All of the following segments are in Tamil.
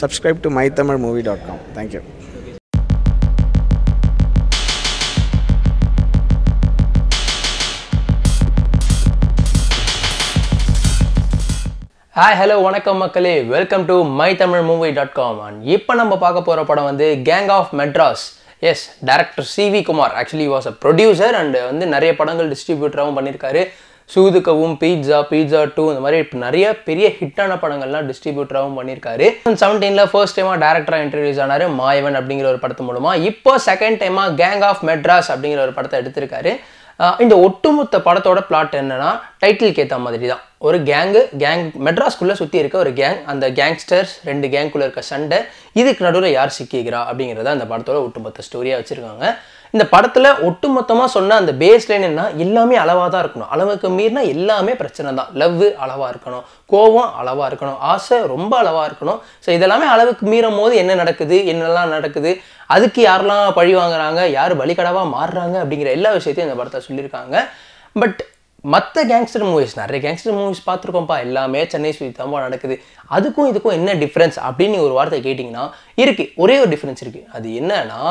Subscribe to mytamilmovie.com. Thank you. Hi, hello, வணக்கம் மக்களே. Welcome to mytamilmovie.com. And இப்போ நம்ம பார்க்க போற படம் வந்து Gang of Madras. Yes, director CV Kumar actually was a producer and வந்து நிறைய படங்கள் டிஸ்ட்ரிபியூட்டராகவும் பண்ணியிருக்காரு. சூதுகவும் பீட்சா 2 இந்த மாதிரி நிறைய பெரிய ஹிட்டான படங்கள்லாம் டிஸ்ட்ரிபியூட்டராகவும் பண்ணியிருக்காரு. 2017ல ஃபர்ஸ்ட் டைமாக டேரக்டராக இன்ட்ரடியூஸ் ஆனார் மாயவன் அப்படிங்கிற ஒரு படத்து மூலமா. இப்போ செகண்ட் டைமாக கேங் ஆஃப் மெட்ராஸ் அப்படிங்கிற ஒரு படத்தை எடுத்திருக்காரு. இந்த ஒட்டுமொத்த படத்தோட பிளாட் என்னன்னா டைட்டிலுக்கு ஏற்ற மாதிரி தான். ஒரு கேங் மெட்ராஸ்குள்ளே சுற்றி இருக்க ஒரு கேங், அந்த கேங்ஸ்டர்ஸ் 2 கேங்குள்ளே இருக்க சண்டை, இதுக்கு நடுவில் யார் சிக்கிக்கிறா அப்படிங்கிறத அந்த படத்தோட ஒட்டுமொத்த ஸ்டோரியாக வச்சுருக்காங்க. இந்த படத்தில் ஒட்டுமொத்தமாக சொன்ன அந்த பேஸ் லைன் என்ன, எல்லாமே அளவாக தான் இருக்கணும். அளவுக்கு மீறினா எல்லாமே பிரச்சனை தான். லவ் அளவாக இருக்கணும், கோபம் அளவாக இருக்கணும், ஆசை ரொம்ப அளவாக இருக்கணும். ஸோ இதெல்லாமே அளவுக்கு மீறும் போது என்ன நடக்குது, என்னெல்லாம் நடக்குது, அதுக்கு யாரெல்லாம் பழி வாங்குறாங்க, யார் பலிக்கடாவாக மாறுறாங்க அப்படிங்கிற எல்லா விஷயத்தையும் இந்த படத்தை சொல்லியிருக்காங்க. பட் மற்ற கேங்ஸ்டர் மூவிஸ், நிறைய கேங்ஸ்டர் மூவிஸ் பார்த்துருக்கோம்ப்பா, எல்லாமே சென்னை சுற்றி தான் நடக்குது, அதுக்கும் இதுக்கும் என்ன டிஃப்ரென்ஸ் அப்படின்னு ஒரு வார்த்தை கேட்டிங்கன்னா இருக்குது. ஒரே ஒரு டிஃப்ரென்ஸ் இருக்குது. அது என்னன்னா,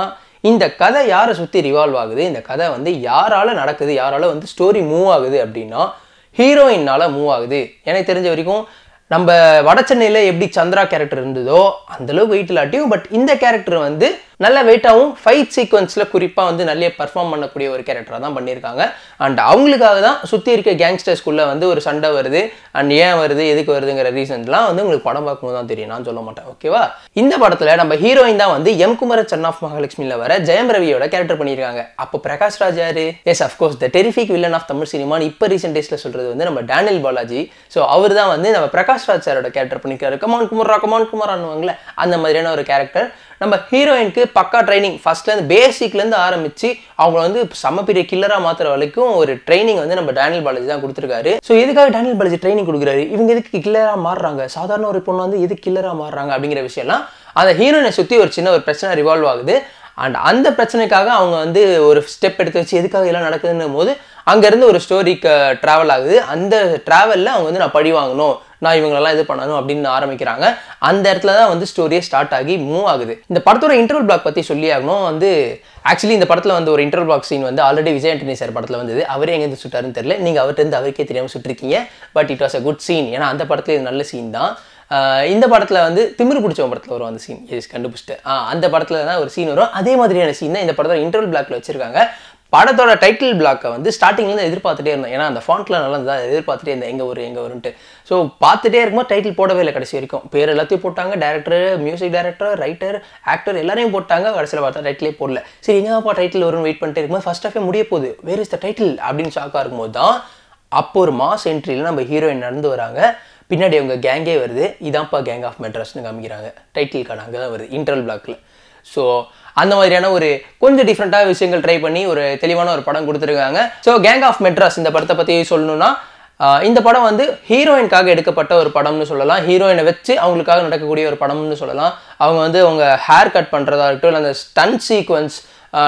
இந்த கதை யாரை சுற்றி ரிவால்வ் ஆகுது, இந்த கதை வந்து யாரால் நடக்குது, யாரால் வந்து ஸ்டோரி மூவ் ஆகுது அப்படின்னா ஹீரோயினால் மூவ் ஆகுது. எனக்கு தெரிஞ்ச வரைக்கும் நம்ம வட சென்னையில் எப்படி சந்திரா கேரக்டர் இருந்ததோ அந்தளவுக்கு வெயிட் இல்லாட்டியும், பட் இந்த கேரக்டர் வந்து நல்ல வெயிட்டாகவும் ஃபைட் சீக்வன்ஸில் குறிப்பாக வந்து நல்ல பர்ஃபார்ம் பண்ணக்கூடிய ஒரு கேரக்டராக தான் பண்ணியிருக்காங்க. அண்ட் அவங்களுக்காக தான் சுற்றி இருக்க கேங்ஸ்டர்ஸ்குள்ளே வந்து ஒரு சண்டை வருது. அண்ட் ஏன் வருது, எதுக்கு வருதுங்கிற ரீசன்ஸ்லாம் வந்து உங்களுக்கு படம் பார்க்கும்போது தான் தெரியும், நான் சொல்ல மாட்டேன், ஓகேவா? இந்த படத்தில் நம்ம ஹீரோயின் தான் வந்து எம் குமர சன் ஆஃப் மகாலட்சுமியில் வர ஜெயம் ரவியோட கேரக்டர் பண்ணியிருக்காங்க. அப்போ பிரகாஷ் ராஜ் யாரு? Yes, of course the terrific villain of Tamil சினிமான்னு இப்போ ரீசெண்ட் டேஸில் சொல்கிறது வந்து நம்ம டேனியல் பாலாஜி. ஸோ அவர் தான் வந்து நம்ம பிரகாஷ் ராஜ் சாரோட கேரக்டர் பண்ணியிருக்காரு. கமான் குமார் ஆனுவாங்களே அந்த மாதிரியான ஒரு கேரக்டர். நம்ம ஹீரோயினுக்கு பக்கா ட்ரைனிங், ஃபர்ஸ்ட்லேருந்து பேசிக்லேருந்து ஆரம்பித்து அவங்க வந்து செம்ம பெரிய கில்லராக மாற்றுற வரைக்கும் ஒரு ட்ரைனிங் வந்து நம்ம டேனியல் பாலாஜி தான் கொடுத்துருக்காரு. ஸோ எதுக்காக டேனியல் பாலாஜி ட்ரைனிங் கொடுக்குறாரு, இவங்க எதுக்கு கில்லராக மாறுறாங்க, சாதாரண ஒரு பொண்ணு வந்து எதுக்கு கில்லராக மாறுறாங்க அப்படிங்கிற விஷயம்லாம் அந்த ஹீரோயினை சுற்றி ஒரு சின்ன ஒரு பிரச்சனை ரிவால்வ் ஆகுது. அண்ட் அந்த பிரச்சனைக்காக அவங்க வந்து ஒரு ஸ்டெப் எடுத்து வச்சு எதுக்காக எல்லாம் நடக்குதுன்னும் போது அங்கேருந்து ஒரு ஸ்டோரிக்கு ட்ராவல் ஆகுது. அந்த ட்ராவலில் அவங்க வந்து நான் பழி வாங்கணும், நான் இவங்களெல்லாம் இது பண்ணணும் அப்படின்னு ஆரம்பிக்கிறாங்க. அந்த இடத்துல தான் வந்து ஸ்டோரியே ஸ்டார்ட் ஆகி மூவ் ஆகுது. இந்த படத்தோட இன்டர்வல் பிளாக் பற்றி சொல்லி ஆகணும். வந்து ஆக்சுவலி இந்த படத்தில் வந்து ஒரு இன்டர்வல் பிளாக் சீன் வந்து ஆல்ரெடி விஜய் ஆண்டனி சார் படத்தில் வந்தது. அவரே எங்கேருந்து சுட்டாருன்னு தெரியல, நீங்கள் அவர்கிட்ட அவருக்கே தெரியாமல் சுட்டிருக்கீங்க. But it was a good scene, ஏன்னா அந்த படத்துல இது நல்ல சீன் தான். இந்த படத்தில் வந்து திமிரு பிடிச்சவங்க படத்தில் வரும் அந்த சீன், எஸ் கண்டுபிடிச்சிட்டு அந்த படத்தில் தான் ஒரு சீன் வரும். அதே மாதிரியான சீன் தான் இந்த படத்தோட இன்டர்வல் பிளாக்ல வச்சிருக்காங்க. படத்தோட டைட்டில் பிளாக்கை வந்து ஸ்டார்டிங்லேருந்து எதிர்பார்த்துட்டே இருந்தேன், ஏன்னா அந்த ஃபாண்ட்ல நல்லா இருந்தால் எதிர்பார்த்துட்டே இருந்தேன் எங்கே வருன்ட்டு. ஸோ பார்த்துட்டே இருக்கும்போது டைட்டில் போடவே இல்லை கடைசி வரைக்கும். பேர் எல்லாத்தையும் போட்டாங்க, director, music director, writer, actor எல்லாரையும் போட்டாங்க. கடைசியில் பார்த்தா டைட்டிலே போடல. சரி எங்கேப்பா டைட்டில் வரும்னு வெயிட் பண்ணிட்டே இருக்கும்போது ஃபர்ஸ்ட் ஆஃபே முடிய போகுது, வேர் இஸ் த டைட்டில் அப்படின்னு ஷாக்காக இருக்கும்போது தான் அப்போ ஒரு மாஸ் என்ட்ரியில் நம்ம ஹீரோயின் நடந்து வராங்க, பின்னாடி அவங்க கேங்கே வருது, இதான்ப்பா கேங் ஆஃப் மெட்ராஸ்னு காமிக்கிறாங்க. டைட்டிலுக்கான அங்கே தான் வருது இன்டர்வல் பிளாக்கில். ஸோ அந்த மாதிரியான ஒரு கொஞ்சம் டிஃப்ரெண்ட்டாக விஷயங்கள் ட்ரை பண்ணி ஒரு தெளிவான ஒரு படம் கொடுத்துருக்காங்க. ஸோ கேங் ஆஃப் மெட்ராஸ் இந்த படத்தை பற்றி சொல்லணும்னா, இந்த படம் வந்து ஹீரோயினுக்காக எடுக்கப்பட்ட ஒரு படம்னு சொல்லலாம். ஹீரோயினை வச்சு அவங்களுக்காக நடக்கக்கூடிய ஒரு படம்னு சொல்லலாம். அவங்க வந்து அவங்க ஹேர் கட் பண்ணுறதா இருக்கட்டும், இல்லை அந்த ஸ்டன்ட் சீக்வன்ஸ்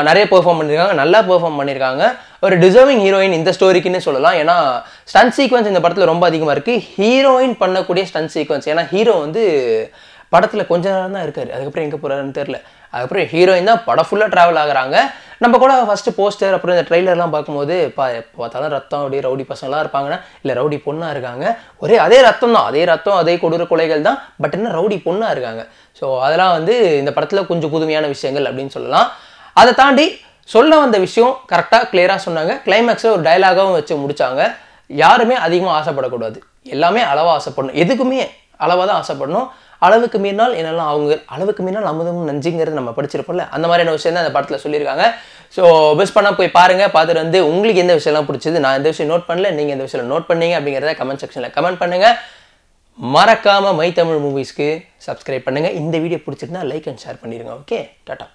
நிறைய பெர்ஃபார்ம் பண்ணியிருக்காங்க, நல்லா பெர்ஃபார்ம் பண்ணியிருக்காங்க. ஒரு டிசர்விங் ஹீரோயின் இந்த ஸ்டோரிக்குன்னு சொல்லலாம். ஏன்னா ஸ்டன்ட் சீக்வன்ஸ் இந்த படத்தில் ரொம்ப அதிகமாக இருக்குது. ஹீரோயின் பண்ணக்கூடிய ஸ்டன்ட் சீக்வன்ஸ், ஏன்னா ஹீரோ வந்து படத்தில் கொஞ்ச நேரம் தான் இருக்காரு, அதுக்கப்புறம் எங்கே போகிறாருன்னு தெரில. அதுக்கப்புறம் ஹீரோயின் தான் படம் ஃபுல்லாக ட்ராவல் ஆகுறாங்க. நம்ம கூட ஃபஸ்ட்டு போஸ்டர் அப்புறம் இந்த ட்ரெய்லர்லாம் பார்க்கும்போது பார்த்தாலும் ரத்தம் அப்படியே ரவுடி பசங்களாம் இருப்பாங்கன்னா, இல்லை ரவுடி பொண்ணாக இருக்காங்க, அதே ரத்தம் தான், அதே கொடூர கொலைகள் தான், பட் என்ன ரவுடி பொண்ணாக இருக்காங்க. ஸோ அதெல்லாம் வந்து இந்த படத்தில் கொஞ்சம் புதுமையான விஷயங்கள் அப்படின்னு சொல்லலாம். அதை தாண்டி சொல்ல வந்த விஷயம் கரெக்டாக கிளியராக சொன்னாங்க. கிளைமேக்ஸில் ஒரு டைலாகவும் வச்சு முடித்தாங்க. யாருமே அதிகமாக ஆசைப்படக்கூடாது, எல்லாமே அளவாக ஆசைப்படணும், எதுக்குமே அளவாக தான் ஆசைப்படணும். அளவுக்கு மீறினால் என்னெல்லாம் அவங்க அளவுக்கு மீறினால் அமுதமும் நஞ்சுங்கிறது நம்ம படிச்சிருப்போம்ல, அந்த மாதிரியான விஷயம் தான் அந்த படத்தில் சொல்லியிருக்காங்க. ஸோ மிஸ் பண்ணால் போய் பாருங்கள். பார்த்துட்டு வந்து உங்களுக்கு எந்த விஷயம்லாம் பிடிச்சது, நான் எந்த விஷயம் நோட் பண்ணல, நீங்கள் எந்த விஷயம் நோட் பண்ணீங்க அப்படிங்கிறத கமெண்ட் செக்ஷனில் கமெண்ட் பண்ணுங்கள். மறக்காமல் மை தமிழ் மூவிஸ்க்கு சப்ஸ்கிரைப் பண்ணுங்கள். இந்த வீடியோ பிடிச்சிருந்தா லைக் அண்ட் ஷேர் பண்ணிடுங்க. Okay, tata.